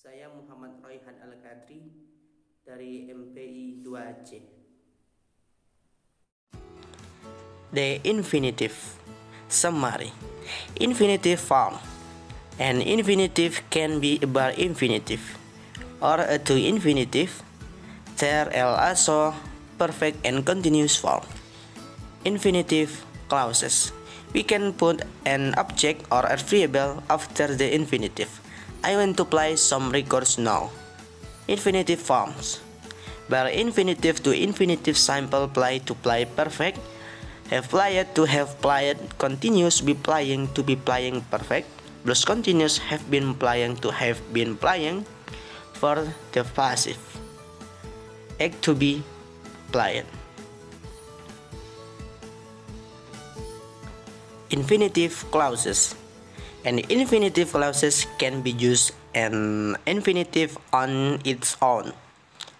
Saya M.Roihan alkhadri dari MPI 2C. The infinitive. Summary. Infinitive form. An infinitive can be a bar infinitive or a to infinitive. There are also perfect and continuous form. Infinitive clauses. We can put an object or a variable after the infinitive. I want to play some records now. Infinitive forms. Bar infinitive to infinitive simple play to play perfect. Have played to have played. Continuous be playing to be playing perfect. Plus continuous have been playing to have been playing. For the passive. Act to be played. Infinitive clauses. An infinitive clauses can be used an infinitive on its own,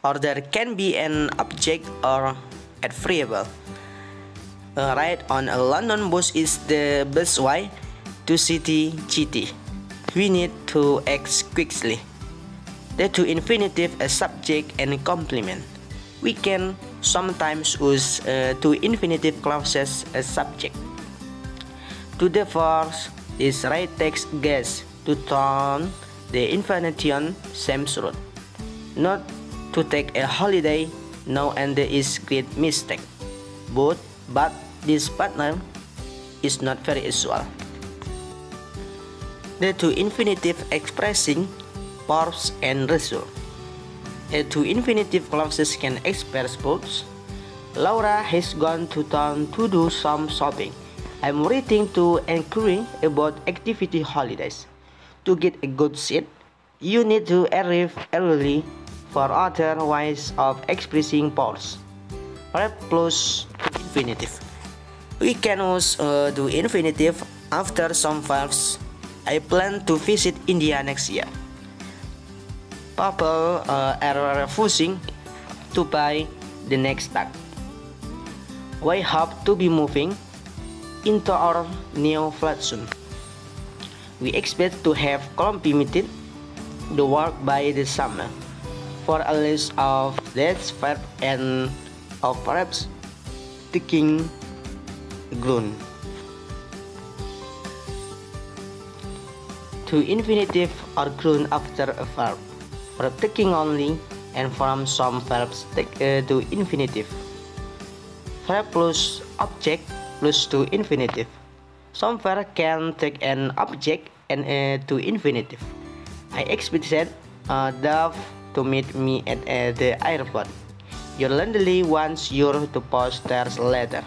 or there can be an object or a variable. A ride on a London bus is the best way to city GT. We need to act quickly. The to infinitive a subject and complement. We can sometimes use to infinitive clauses as subject. To the force, this right takes gas to turn the infinition same route. Not to take a holiday now and there is great mistake. But this partner is not very usual. The to infinitive expressing verbs and result. A to infinitive clauses can express both. Laura has gone to town to do some shopping. I'm writing to inquiry about activity holidays. To get a good seat, you need to arrive early for other ways of expressing pause. Verb plus to infinitive. We can use to infinitive after some verbs. I plan to visit India next year. People are refusing to buy the next tag. We hope to be moving into our new flat soon. We expect to have completed the work by the summer. For a list of these verbs and of verbs, taking greund. To infinitive or greund after a verb. Verb taking only and from some verbs take to infinitive. Verb plus object plus to infinitive. Some verb can take an object and to infinitive. I expected Dove to meet me at the airport. Your landlady wants you to post theirs later.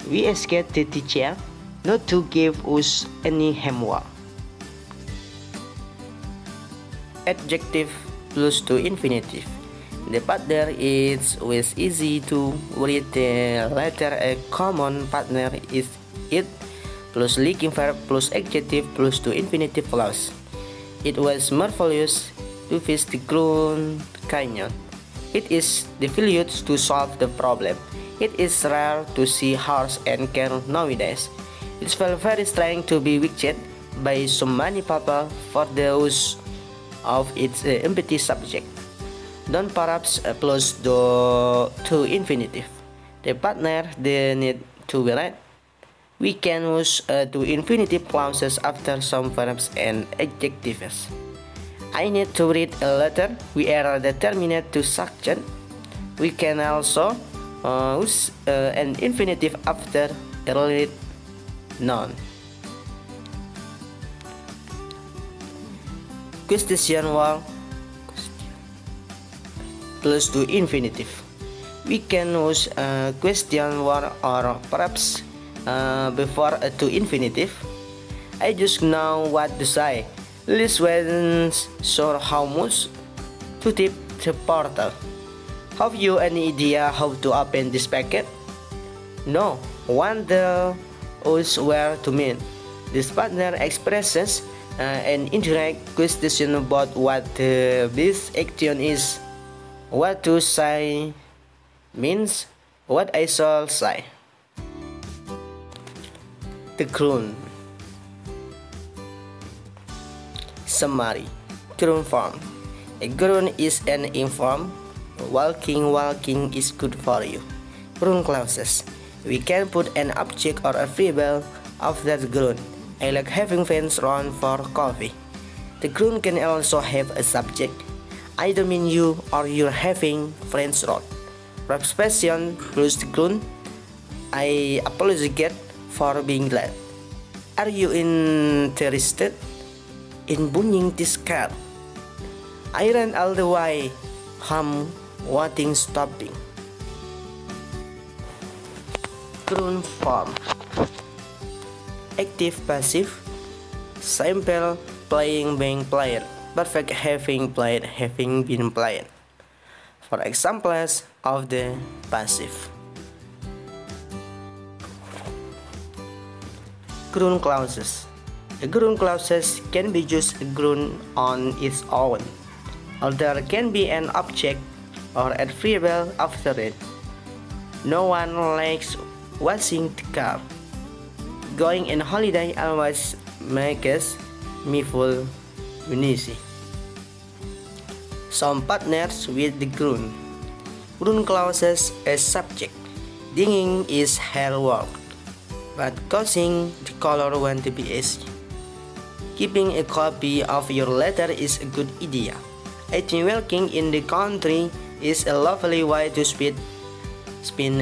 We asked the teacher not to give us any homework. Adjective plus to infinitive. The partner is always easy to read the letter. A common partner is it plus linking verb plus adjective plus to infinitive clause. It was marvelous to visit the Grand Canyon. It is difficult to solve the problem. It is rare to see horse and car nowadays. It felt very strange to be rejected by so many people for the use of its empty subject. Don't perhaps plus to infinitive. The partner they need to be right. We can use to infinitive clauses after some verbs and adjectives. I need to read a letter. We are determined to succeed. We can also use an infinitive after a related noun. Question word plus to infinitive. We can use question word or perhaps before to infinitive. I just know what to say. Liz wasn't sure how much to tip the portal. Have you any idea how to open this packet? No. Wonder us where to meet. This partner expresses an indirect question about what this action is. What to say means what I shall say. The greund. Summary. Gerund form. A gerund is an inform. Walking is good for you. Gerund clauses. We can put an object or a variable after the gerund. I like having friends round for coffee. The gerund can also have a subject. I don't mean you or you're having friends round. Preposition plus the gerund. I apologize for being late. Are you interested in buying this car? I ran all the way home without stopping. Gerund form. Active passive. Simple playing being played. Perfect having played having been played. For examples of the passive. Gerund clauses. A gerund clauses can be just a gerund on its own, or there can be an object or a variable after it. No one likes washing the car. Going on holiday always makes me feel uneasy. Some partners with the gerund. Gerund clauses as subject. Digging is hard work, but causing the color want to be easy. Keeping a copy of your letter is a good idea. I think walking in the country is a lovely way to spend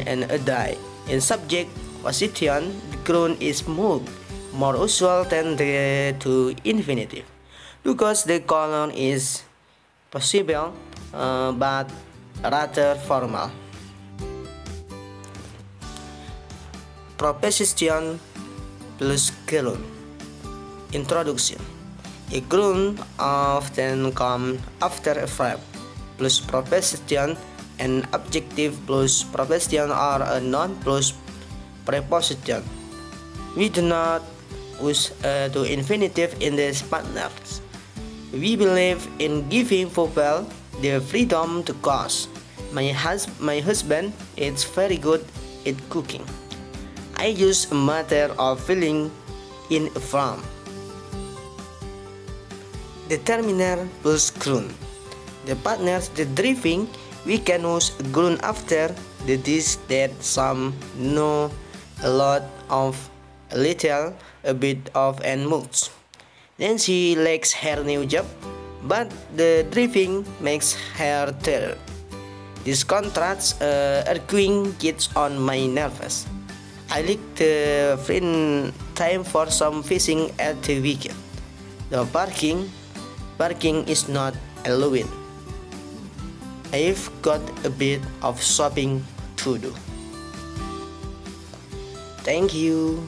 a day. In subject position, the gerund is moved, more usual than the to infinitive, because the colon is possible but rather formal. Preposition plus gerund. Introduction. A gerund often comes after a verb plus preposition, an adjective plus preposition, or a noun plus preposition. We do not use to infinitive in these partners. We believe in giving people the freedom to choose. My husband is very good at cooking. I use a matter of feeling in a farm. Determiner plus gerund. The partners, the driving, we can use gerund after the this, that, some, no, a lot of, a little, a bit of, and much. Nancy likes her new job, but the driving makes her tired. This contrasts arguing gets on my nerves. I like the free time for some fishing at the weekend. The parking is not allowed. I've got a bit of shopping to do. Thank you.